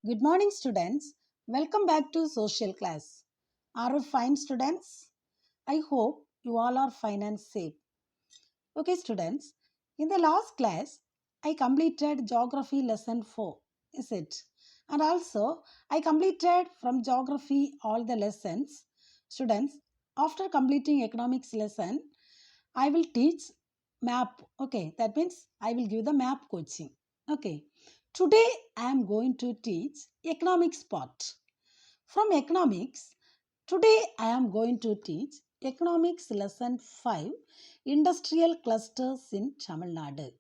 Good morning, students. Welcome back to social class. Are you fine, students? I hope you all are fine and safe. Okay, students. In the last class, I completed geography lesson 4. Is it? And also, I completed from geography all the lessons. Students, after completing economics lesson, I will teach map. Okay, that means I will give the map coaching. Okay, today I am going to teach economics part. From economics, today I am going to teach economics lesson 5 industrial clusters in Tamil Nadu.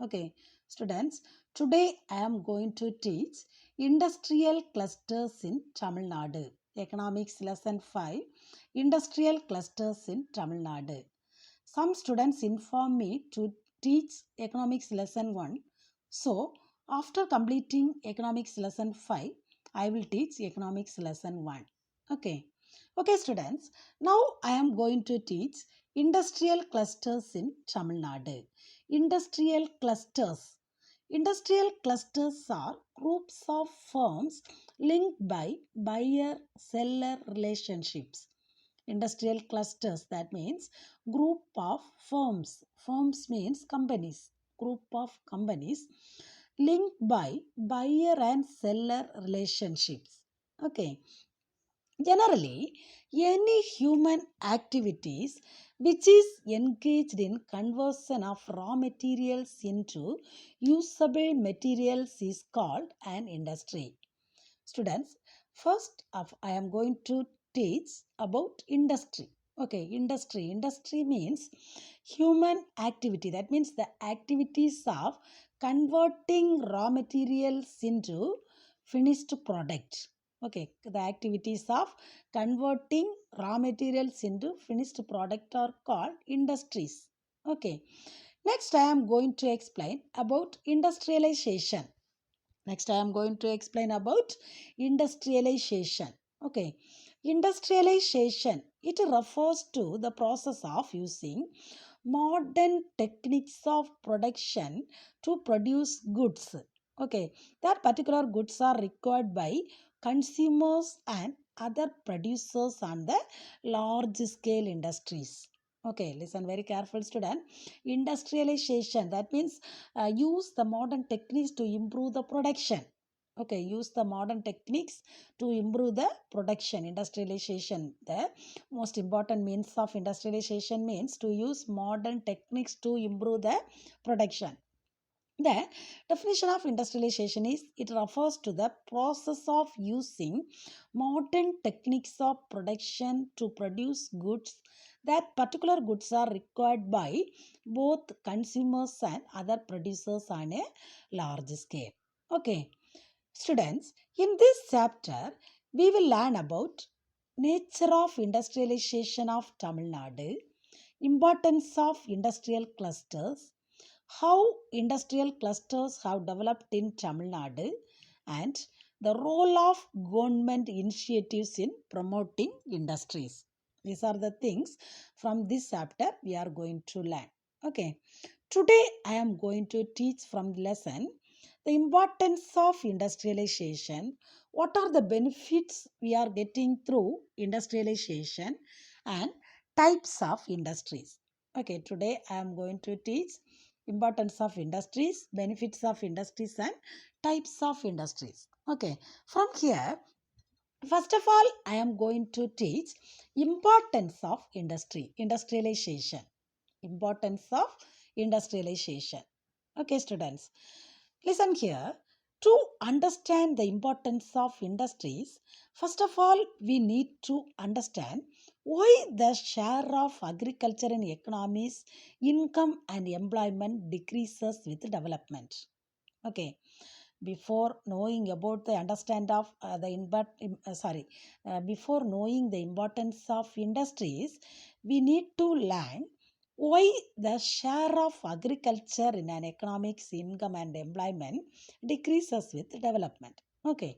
Okay, students, today I am going to teach industrial clusters in Tamil Nadu. Economics lesson 5 industrial clusters in Tamil Nadu. Some students inform me to teach economics lesson 1. So, after completing economics lesson 5, I will teach economics lesson 1. Okay. Okay, students. Now I am going to teach industrial clusters in Tamil Nadu. Industrial clusters. Industrial clusters are groups of firms linked by buyer-seller relationships. Industrial clusters, that means group of firms means companies, group of companies linked by buyer and seller relationships. Okay, generally any human activities which is engaged in conversion of raw materials into usable materials is called an industry. Students, first of I am going to teach about industry. Okay, industry means human activity, that means the activities of converting raw materials into finished product. Okay, the activities of converting raw materials into finished product are called industries. Okay, next I am going to explain about industrialization. Next, I am going to explain about industrialization. Okay, industrialization, it refers to the process of using modern techniques of production to produce goods. Okay, that particular goods are required by consumers and other producers on the large scale industries. Okay, listen very careful, student. Industrialization, that means use the modern techniques to improve the production. Okay, use the modern techniques to improve the production. Industrialization, the most important means of industrialization means to use modern techniques to improve the production. The definition of industrialization is it refers to the process of using modern techniques of production to produce goods. That particular goods are required by both consumers and other producers on a large scale. Okay, students, in this chapter, we will learn about nature of industrialization of Tamil Nadu, importance of industrial clusters, how industrial clusters have developed in Tamil Nadu, and the role of government initiatives in promoting industries. These are the things from this chapter we are going to learn. Okay. Today I am going to teach from the lesson the importance of industrialization. What are the benefits we are getting through industrialization and types of industries. Okay, today I am going to teach importance of industries, benefits of industries and types of industries. Okay, from here, first of all, I am going to teach importance of industry, industrialization. Importance of industrialization. Okay, students, listen here. To understand the importance of industries, first of all, we need to understand why the share of agriculture in economies, income and employment decreases with development. Okay, before knowing about the understand of before knowing the importance of industries, we need to learn why the share of agriculture in an economics, income and employment decreases with development. Okay,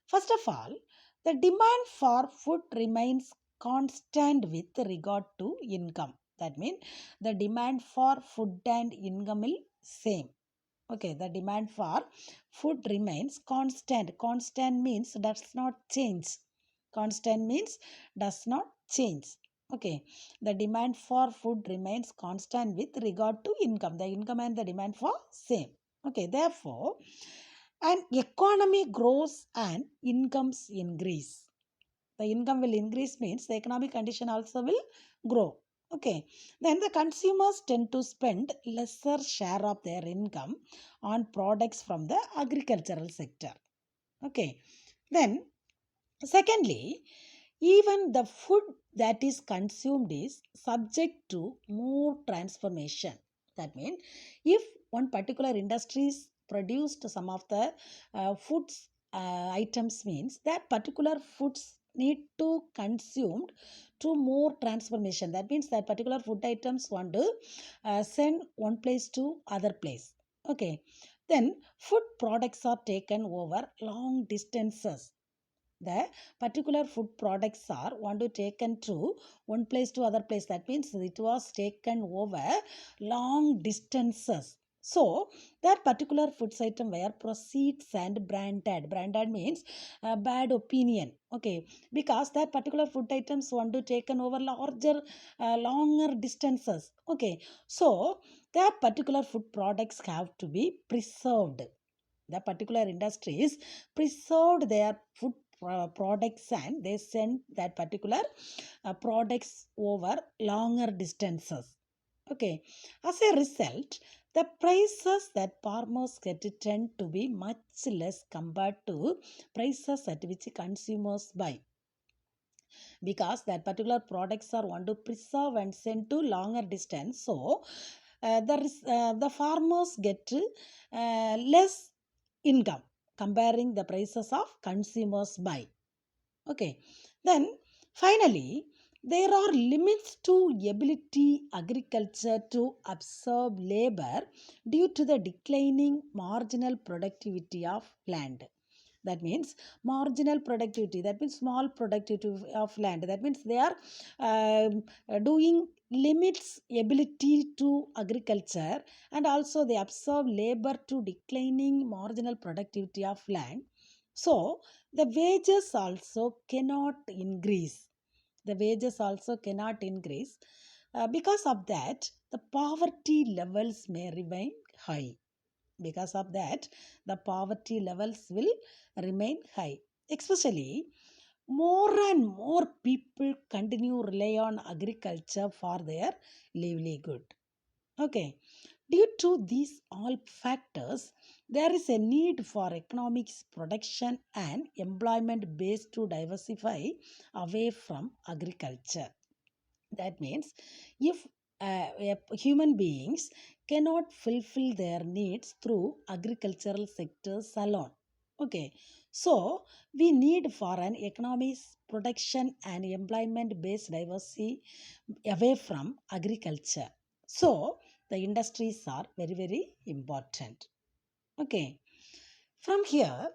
first of all, the demand for food remains constant with regard to income. That means the demand for food and income is same. Okay, the demand for food remains constant. Constant means does not change. Constant means does not change. Okay, the demand for food remains constant with regard to income. The income and the demand for same. Okay, therefore, an economy grows and incomes increase. The income will increase means the economic condition also will grow. Okay, then the consumers tend to spend lesser share of their income on products from the agricultural sector. Okay, then secondly, even the food that is consumed is subject to more transformation. That means if one particular industries produced some of the foods items means that particular foods need to consumed to more transformation. That means that particular food items want to send one place to other place. Okay, then food products are taken over long distances. The particular food products are want to taken to one place to other place. That means it was taken over long distances. So that particular food item were proceeds and branded means bad opinion. Okay, because that particular food items want to taken over larger longer distances. Okay, so that particular food products have to be preserved. The particular industries preserved their food products and they sent that particular products over longer distances. Okay, as a result, the prices that farmers get tend to be much less compared to prices at which consumers buy, because that particular products are want to preserve and send to longer distance. So the farmers get less income comparing the prices of consumers buy. Okay, then finally there are limits to ability agriculture to absorb labor due to the declining marginal productivity of land. That means marginal productivity, that means small productivity of land. That means they are doing limits ability to agriculture, and also they absorb labor to declining marginal productivity of land. So the wages also cannot increase. The wages also cannot increase. Because of that, the poverty levels may remain high. Because of that, the poverty levels will remain high. Especially, more and more people continue rely on agriculture for their livelihood. Okay, due to these all factors, there is a need for economics production and employment base to diversify away from agriculture. That means if human beings cannot fulfill their needs through agricultural sectors alone. Okay, so we need for an economics production and employment based diversity away from agriculture. So the industries are very very important. Okay, from here,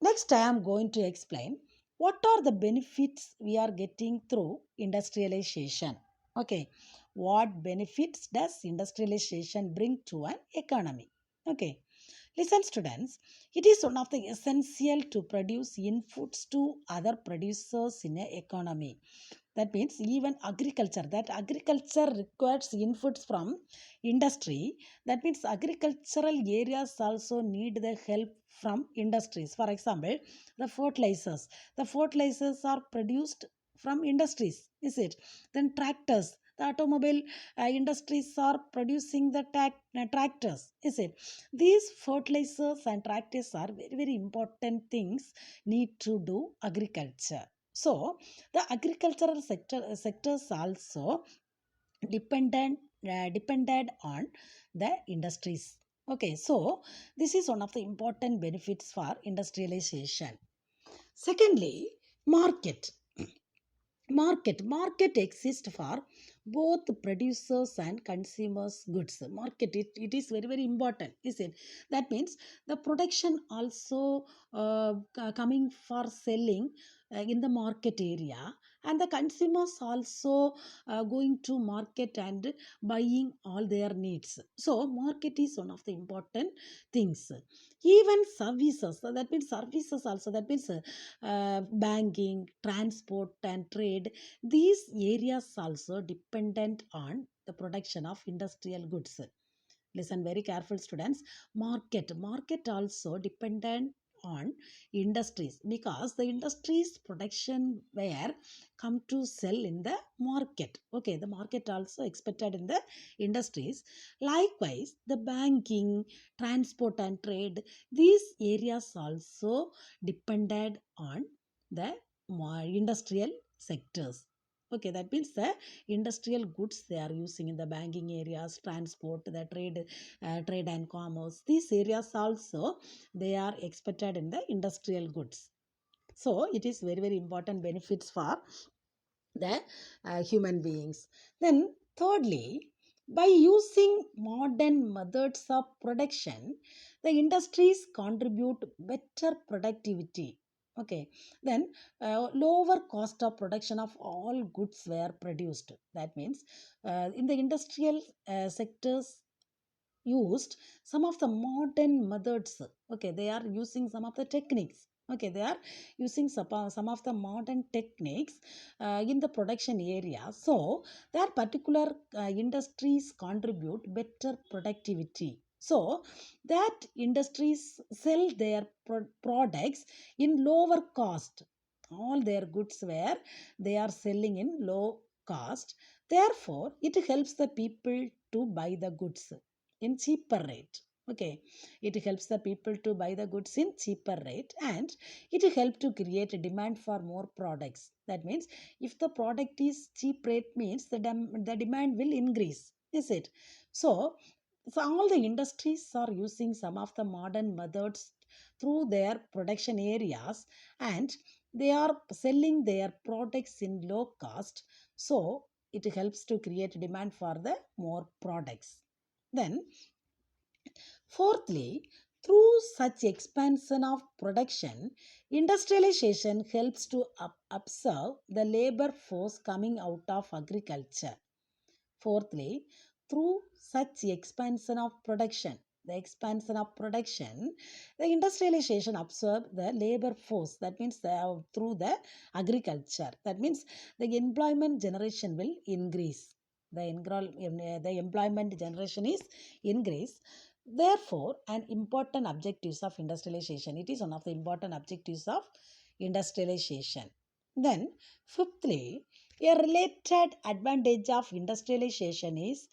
next I am going to explain what are the benefits we are getting through industrialization. Okay, what benefits does industrialization bring to an economy? Okay, listen students, it is one of the essential to produce inputs to other producers in an economy. That means even agriculture, that agriculture requires inputs from industry. That means agricultural areas also need the help from industries. For example, the fertilizers are produced from industries, is it? Then tractors, the automobile industries are producing the tractors, is it? These fertilizers and tractors are very very important things need to do agriculture. So the agricultural sectors also depended on the industries. Okay, so this is one of the important benefits for industrialization. Secondly, market. Market exists for both producers and consumers goods. Market, it is very, very important, is it? That means the production also coming for selling in the market area, and the consumers also going to market and buying all their needs. So market is one of the important things. Even services, so that means services also, that means banking, transport and trade, these areas also dependent on the production of industrial goods. Listen very careful, students. Market also dependent on industries, because the industries production where come to sell in the market. Okay, the market also expected in the industries. Likewise, the banking, transport and trade, these areas also depended on the industrial sectors. Okay, that means the industrial goods they are using in the banking areas, transport, the trade and commerce. These areas also they are expected in the industrial goods. So it is very, very important benefits for the human beings. Then thirdly, by using modern methods of production, the industries contribute better productivity. Okay, then lower cost of production of all goods were produced. That means in the industrial sectors used some of the modern methods. Okay, they are using some of the techniques. Okay, they are using some of the modern techniques in the production area. So that particular industries contribute better productivity. So that industries sell their products in lower cost. All their goods where they are selling in low cost. Therefore it helps the people to buy the goods in cheaper rate. Okay, it helps the people to buy the goods in cheaper rate, and it helps to create a demand for more products. That means if the product is cheap rate means the demand will increase, is it? So all the industries are using some of the modern methods through their production areas, and they are selling their products in low cost. So it helps to create demand for the more products. Then fourthly, through such expansion of production, industrialization helps to absorb the labor force coming out of agriculture. Fourthly, through such expansion of production, the industrialization absorb the labor force. That means through the agriculture. That means the employment generation will increase. The employment generation is increase. Therefore, an important objectives of industrialization. It is one of the important objectives of industrialization. Then, fifthly, a related advantage of industrialization is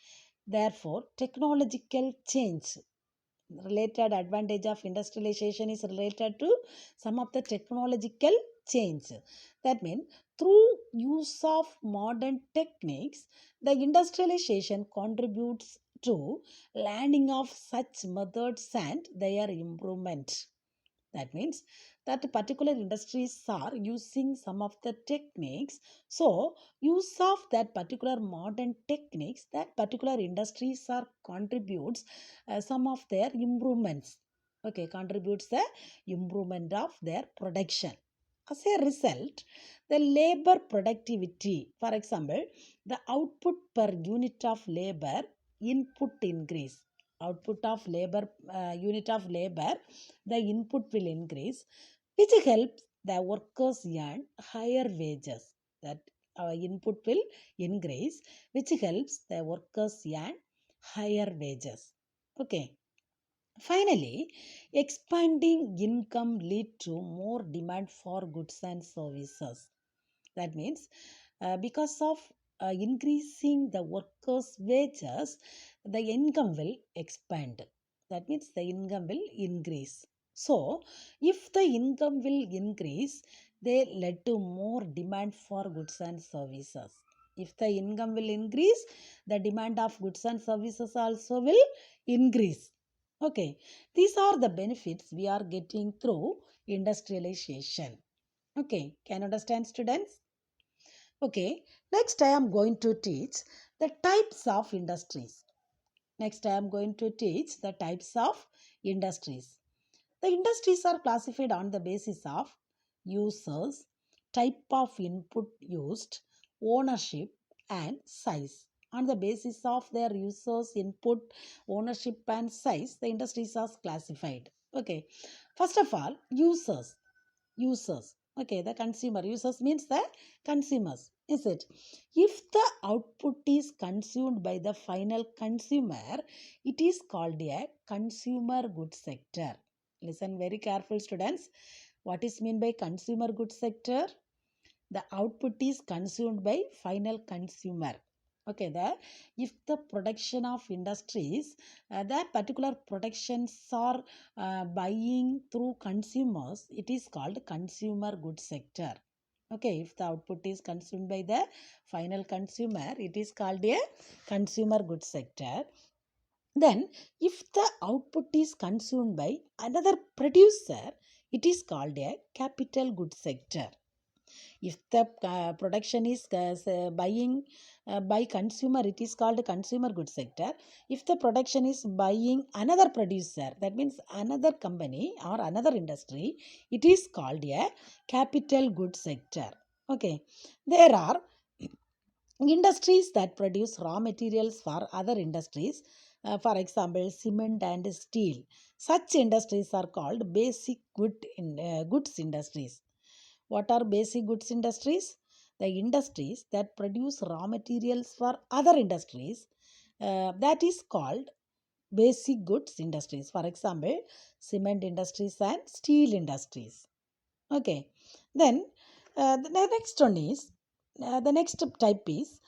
therefore technological change. Related advantage of industrialization is related to some of the technological change. That means through use of modern techniques, the industrialization contributes to learning of such methods and their improvement. That means that particular industries are using some of the techniques. So use of that particular modern techniques, that particular industries are contributes some of their improvements. Okay, contributes the improvement of their production. As a result, the labor productivity, for example, the output per unit of labor input increase. Output of labor, unit of labor, the input will increase, which helps the workers earn higher wages. That our input will increase, which helps the workers earn higher wages. Okay. Finally, expanding income lead to more demand for goods and services. That means because of increasing the workers' wages, the income will expand. That means the income will increase. So, if the income will increase, they led to more demand for goods and services. If the income will increase, the demand of goods and services also will increase. Okay, these are the benefits we are getting through industrialization. Okay, can you understand, students? Okay, next I am going to teach the types of industries. Next I am going to teach the types of industries. The industries are classified on the basis of users, type of input used, ownership, and size. On the basis of their users, input, ownership, and size, the industries are classified. Okay, first of all, users. Okay, the consumer. Users means the consumers. Is it? If the output is consumed by the final consumer, it is called a consumer goods sector. Listen very careful, students. What is mean by consumer goods sector? The output is consumed by final consumer. Okay, the if the production of industries, that particular productions are buying through consumers, it is called consumer goods sector. Okay, if the output is consumed by the final consumer, it is called a consumer goods sector. Then, if the output is consumed by another producer, it is called a capital goods sector. If the production is buying by consumer, it is called consumer goods sector. If the production is buying another producer, that means another company or another industry, it is called a capital goods sector. Okay, there are industries that produce raw materials for other industries, for example, cement and steel. Such industries are called goods industries. What are basic goods industries? The industries that produce raw materials for other industries, that is called basic goods industries. For example, cement industries and steel industries. Okay. Then the next one is the next type is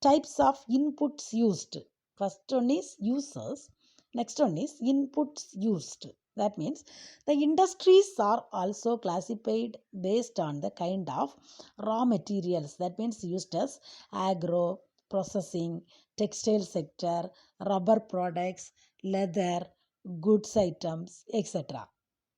types of inputs used. First one is users. Next one is inputs used. That means the industries are also classified based on the kind of raw materials. That means used as agro, processing, textile sector, rubber products, leather, goods items, etc.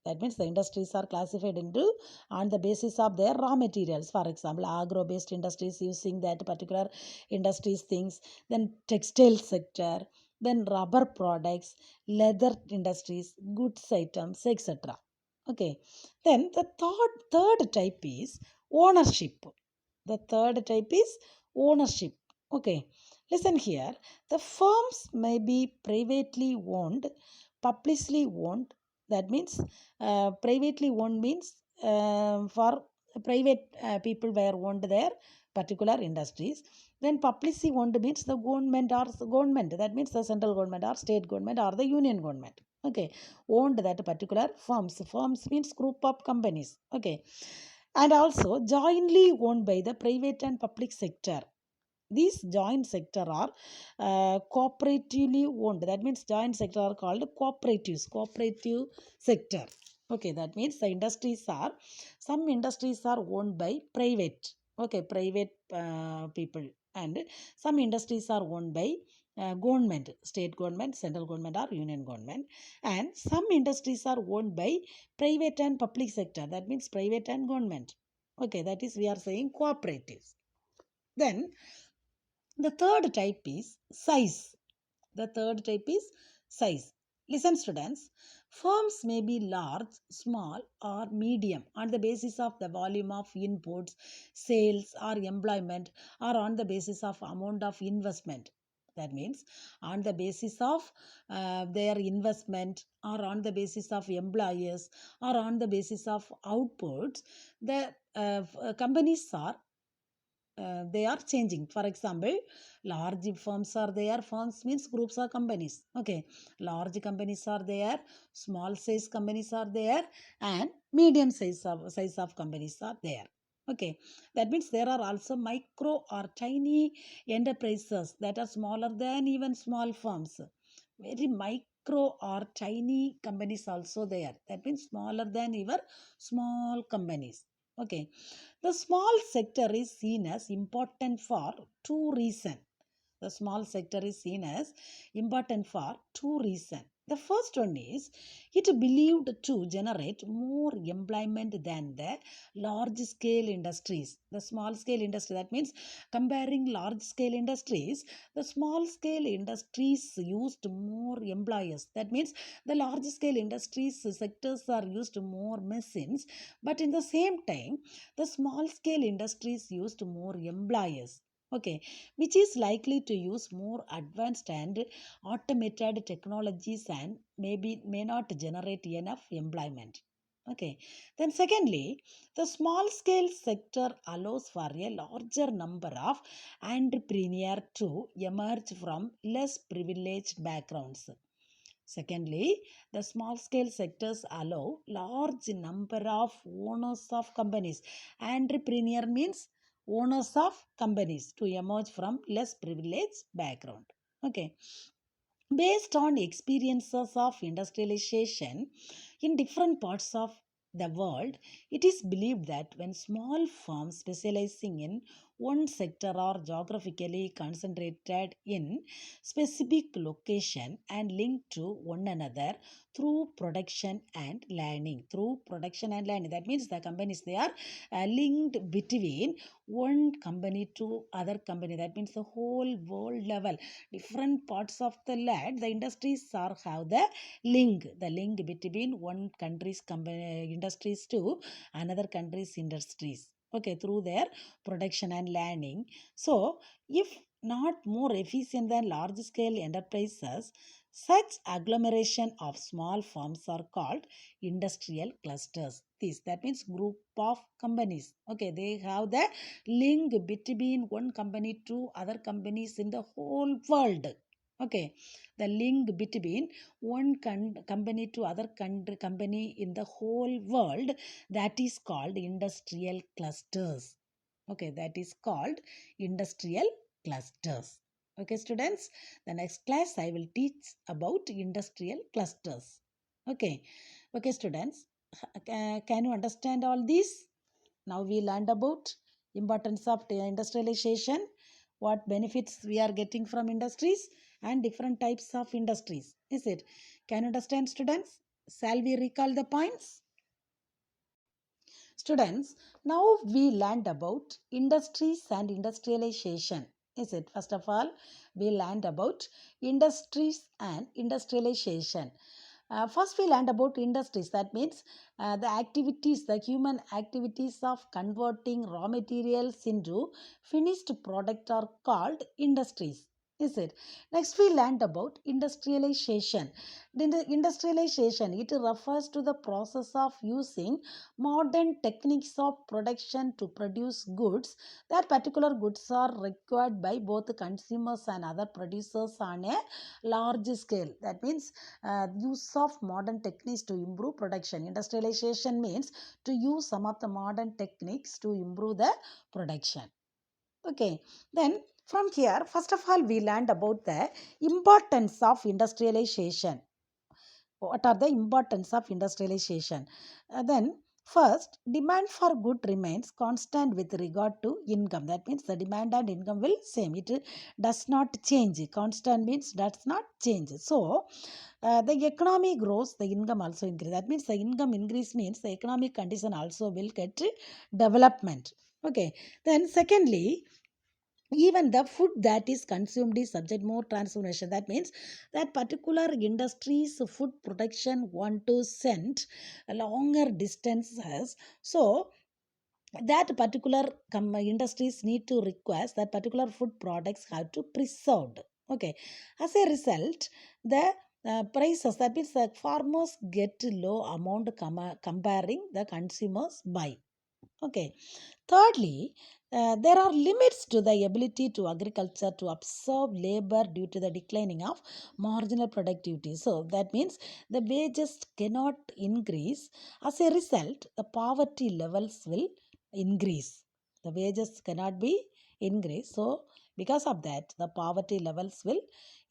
That means the industries are classified into on the basis of their raw materials. For example, agro-based industries using that particular industries things, then textile sector, then rubber products, leather industries, goods items, etc. Okay. Then the third type is ownership. The third type is ownership. Okay. Listen here. The firms may be privately owned, publicly owned. That means privately owned means for private people were owned their particular industries. Then publicly owned means the government. That means the central government or state government or the union government. Okay, owned that particular firms. Firms means group of companies. Okay, and also jointly owned by the private and public sector. These joint sector are cooperatively owned. That means joint sector are called cooperatives. Cooperative sector. Okay, that means the industries are some industries are owned by private. Okay, private people, and some industries are owned by government, state government, central government, or union government, and some industries are owned by private and public sector. That means private and government. Okay, that is we are saying cooperatives. Then the third type is size. The third type is size. Listen, students. Firms may be large, small, or medium on the basis of the volume of inputs, sales, or employment, or on the basis of amount of investment. That means on the basis of their investment, or on the basis of employers, or on the basis of outputs, the companies are they are changing. For example, large firms are there. Firms means groups or companies. Okay, large companies are there, small size companies are there, and medium size of companies are there. Okay, that means there are also micro or tiny enterprises that are smaller than even small firms. Very micro or tiny companies also there. That means smaller than even small companies. Okay, the small sector is seen as important for two reasons. The small sector is seen as important for two reasons. The first one is it believed to generate more employment than the large scale industries. The small scale industry, that means comparing large scale industries, the small scale industries used more employers. That means the large scale industries sectors are used more machines, but in the same time, the small scale industries used more employers. Okay, which is likely to use more advanced and automated technologies and may not generate enough employment. Okay, then secondly, the small scale sector allows for a larger number of entrepreneurs to emerge from less privileged backgrounds. Secondly, the small scale sectors allow large number of owners of companies. Entrepreneur means owners of companies to emerge from less privileged background. Okay, based on experiences of industrialization in different parts of the world, it is believed that when small firms specializing in one sector are geographically concentrated in specific location and linked to one another through production and learning. Through production and learning, that means the companies they are linked between one company to other company. That means the whole world level different parts of the land, the industries are have the link between one country's company industries to another country's industries. Okay, through their production and learning. So, if not more efficient than large scale enterprises, such agglomeration of small firms are called industrial clusters. This that means group of companies. Okay, they have the link between one company to other companies in the whole world. Okay, the link between one company to other company in the whole world, that is called industrial clusters. Okay, that is called industrial clusters. Okay, students, the next class I will teach about industrial clusters. Okay, okay, students, can you understand all these? Now we learned about importance of industrialization, what benefits we are getting from industries and different types of industries. Is it? Can you understand, students? Shall we recall the points? Students, now we learned about industries and industrialization. Is it? First of all, we learned about industries and industrialization. First, we learned about industries. That means the activities, the human activities of converting raw materials into finished product are called industries. Is it? Next, we learned about industrialization. The industrialization, it refers to the process of using modern techniques of production to produce goods. That particular goods are required by both consumers and other producers on a large scale. That means use of modern techniques to improve production. Industrialization means to use some of the modern techniques to improve the production. Okay, then from here, first of all, we learned about the importance of industrialization. What are the importance of industrialization? Then first, demand for good remains constant with regard to income. That means the demand and income will same. It does not change. Constant means does not change. So the economy grows, the income also increase. That means the income increase means the economic condition also will get development. Okay. Then secondly, even the food that is consumed is subject more transformation. That means that particular industries food production want to send longer distances. So that particular industries need to request that particular food products have to preserved. Okay, as a result, the prices, that means the farmers get low amount comparing the consumers buy. Okay. Thirdly, there are limits to the ability to agriculture to absorb labor due to the declining of marginal productivity. So that means the wages cannot increase. As a result, the poverty levels will increase. The wages cannot be increased. So because of that, the poverty levels will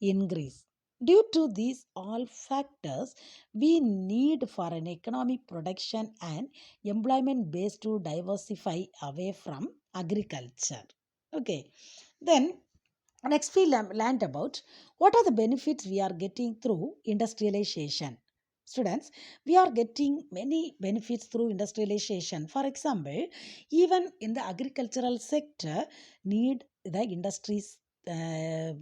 increase. Due to these all factors, we need for an economic production and employment base to diversify away from agriculture. Okay, then Next, we learned about what are the benefits we are getting through industrialization. Students, we are getting many benefits through industrialization. For example, even in the agricultural sector, need the industries uh,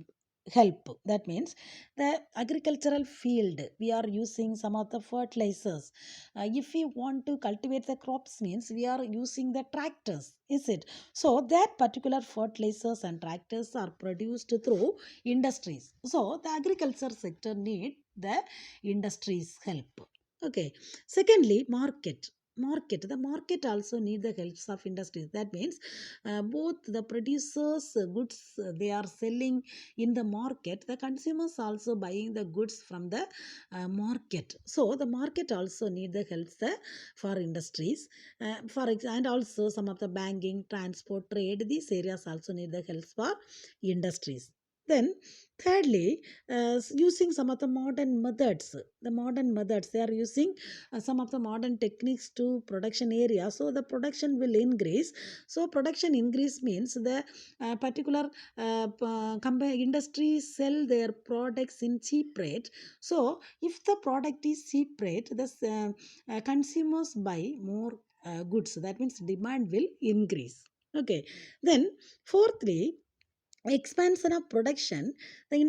help. That means the agricultural field, we are using some of the fertilizers. If we want to cultivate the crops, means we are using the tractors, is it? So that particular fertilizers and tractors are produced through industries. So the agriculture sector need the industries help. Okay. Secondly, market. The market also need the helps of industries. That means both the producers goods they are selling in the market, the consumers also buying the goods from the market. So the market also need the helps for industries. And also some of the banking, transport, trade, these areas also need the help for industries. Then thirdly, using some of the modern methods. The modern methods, they are using some of the modern techniques to production area, so the production will increase. So production increase means the particular industry sell their products in cheap rate. So if the product is cheap rate, the consumers buy more goods. That means demand will increase. Okay. Then fourthly, expansion of production. The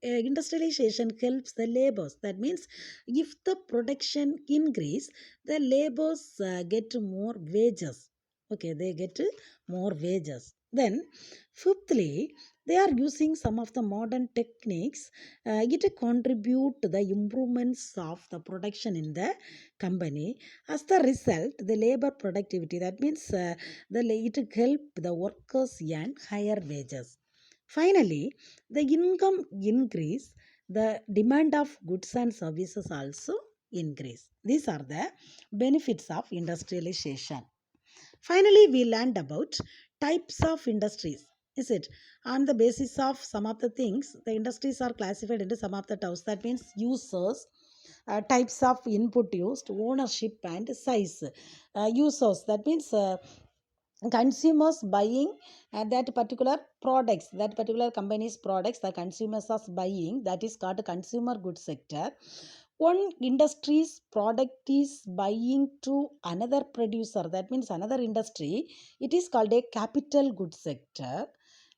industrialization helps the labors. That means if the production increase, the labors get more wages. Okay, they get more wages. Then fifthly, they are using some of the modern techniques. It contribute to the improvements of the production in the company. As the result, the labor productivity, that means it help the workers earn higher wages. Finally, the income increase, the demand of goods and services also increase. These are the benefits of industrialization. Finally, we learned about types of industries. Is it? On the basis of some of the things, the industries are classified into some of the types. That means users, types of input used, ownership, and size. Users, that means consumers buying that particular products, that particular company's products, the consumers are buying, that is called consumer goods sector. One industry's product is buying to another producer, that means another industry, it is called a capital goods sector.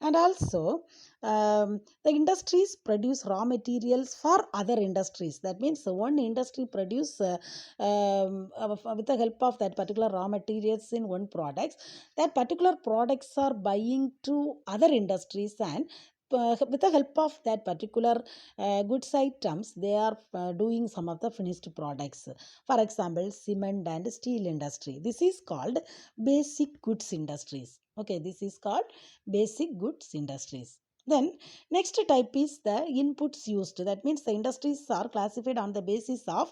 And also the industries produce raw materials for other industries. That means one industry produce with the help of that particular raw materials in one products, that particular products are buying to other industries, and with the help of that particular goods items, they are doing some of the finished products. For example, cement and steel industry, this is called basic goods industries. Okay, this is called basic goods industries. Then next type is the inputs used. That means the industries are classified on the basis of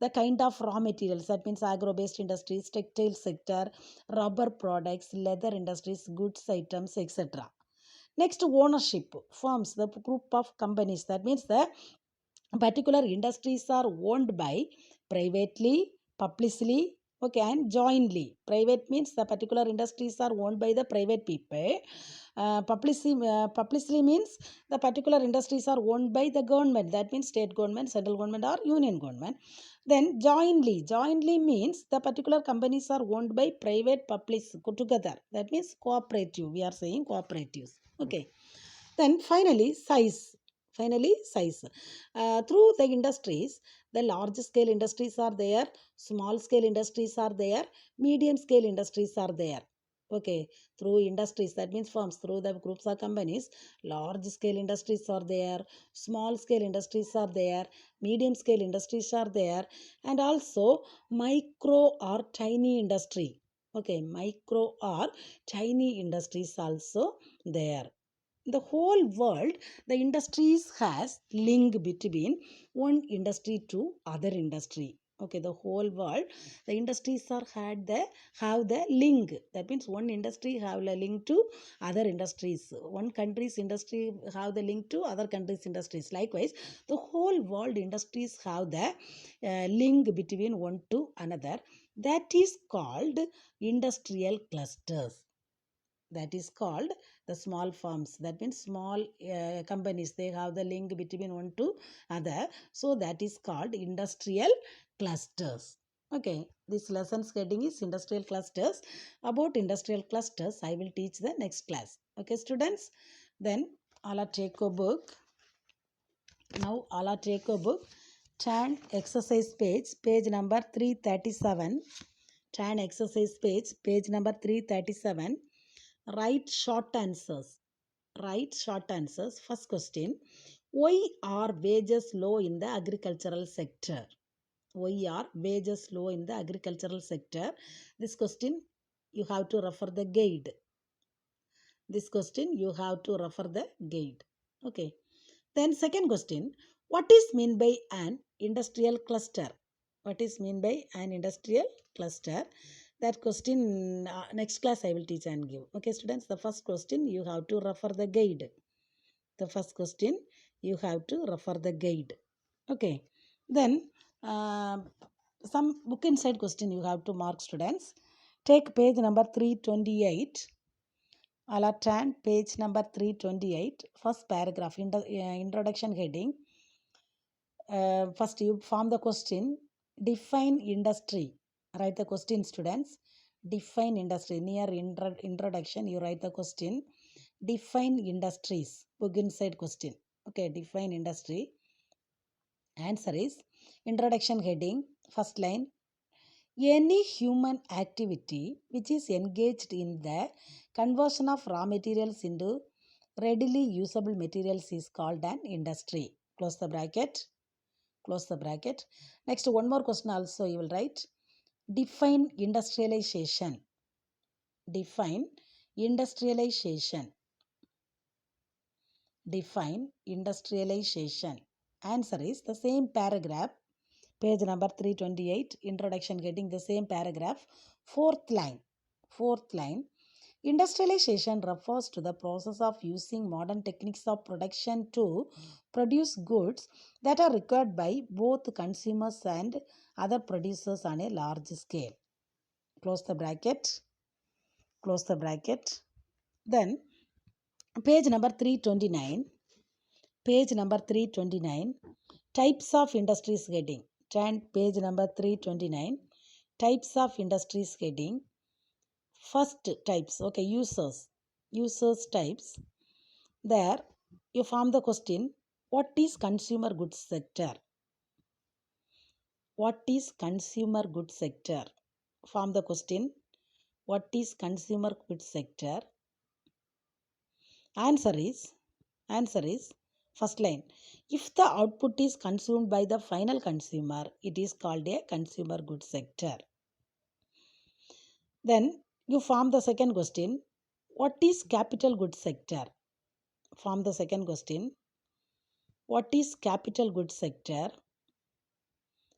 the kind of raw materials. That means agro based industries, textile sector, rubber products, leather industries, goods items, etc. Next, ownership forms the group of companies. That means the particular industries are owned by privately, publicly, okay, and jointly. Private means the particular industries are owned by the private people. Publicly means the particular industries are owned by the government. That means state government, central government, or union government. Then jointly means the particular companies are owned by private, public together. That means cooperative. We are saying cooperatives. Okay. Then finally size. Through the industries, the large scale industries are there, small scale industries are there, medium scale industries are there. Okay, through industries, that means firms, through the groups or companies, large scale industries are there, small scale industries are there, medium scale industries are there, and also micro or tiny industry. Okay, micro or tiny industries also there. The whole world, the industries has link between one industry to other industry. Okay, the whole world, the industries are have the link. That means one industry have a link to other industries, one country's industry have the link to other countries industries. Likewise, the whole world industries have the link between one to another. That is called industrial clusters. That is called the small firms. That means small companies. They have the link between one to other. So that is called industrial clusters. Okay, this lesson's heading is industrial clusters. About industrial clusters, I will teach the next class. Okay, students. Then I'll take a book. Now I'll take a book. Turn exercise page number 337. Turn exercise page number 337. Write short answers. Write short answers. First question. Why are wages low in the agricultural sector? Why are wages low in the agricultural sector? This question you have to refer the guide. This question you have to refer the guide. Okay. Then second question. What is mean by an industrial cluster? What is mean by an industrial cluster? That question next class I will teach and give. Okay, students, the first question you have to refer the guide. The first question you have to refer the guide. Okay. Then some book inside question you have to mark, students. Take page number 328. I'll turn page number 328. First paragraph, introduction heading. First you form the question. Define industry. Write the question, students. Define industry. Near introduction you write the question. Define industries. Book inside question. Okay, define industry. Answer is introduction heading. First line. Any human activity which is engaged in the conversion of raw materials into readily usable materials is called an industry. Close the bracket. Close the bracket. Next, one more question also you will write. Define industrialization. Define industrialization. Define industrialization. Answer is the same paragraph. Page number 328. Introduction getting the same paragraph. Fourth line. Fourth line. Industrialization refers to the process of using modern techniques of production to produce goods that are required by both consumers and other producers on a large scale. Close the bracket. Close the bracket. Then page number 329. Page number 329. Types of industries heading. Turn page number 329. Types of industries heading. First types. Okay, users. Users types. There you form the question. What is consumer goods sector? What is consumer goods sector? Form the question. What is consumer goods sector? Answer is first line. If the output is consumed by the final consumer, it is called a consumer goods sector. Then you form the second question. What is capital goods sector? Form the second question. What is capital goods sector?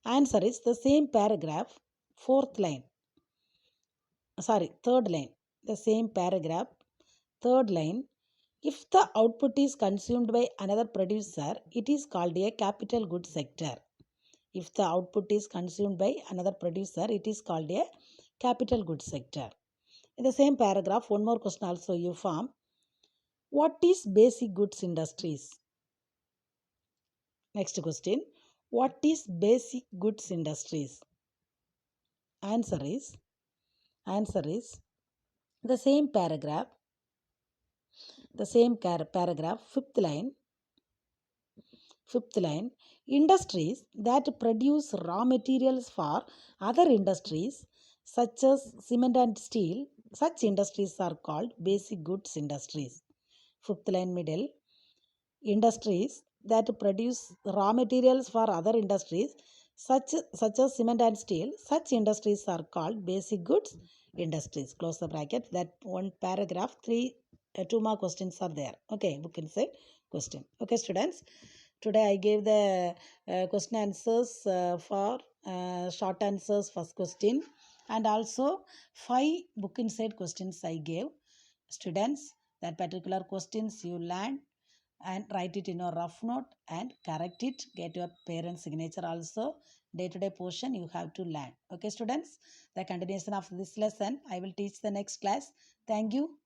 Answer is the same paragraph, third line. The same paragraph, third line. If the output is consumed by another producer, it is called a capital goods sector. If the output is consumed by another producer, it is called a capital goods sector. In the same paragraph, one more question also you form. What is basic goods industries? Next question. What is basic goods industries? Answer is the same paragraph, fifth line, industries that produce raw materials for other industries such as cement and steel, such industries are called basic goods industries. Fifth line middle, industries that produce raw materials for other industries such as cement and steel, such industries are called basic goods industries. Close the bracket. That one paragraph, two more questions are there. Okay, book inside question. Okay, students, today I gave the question answers for short answers first question, and also 5 book inside questions I gave. Students, that particular questions you learn and write it in a rough note and correct it. Get your parents' signature also. Day-to-day portion you have to learn. Okay, students, the continuation of this lesson I will teach the next class. Thank you.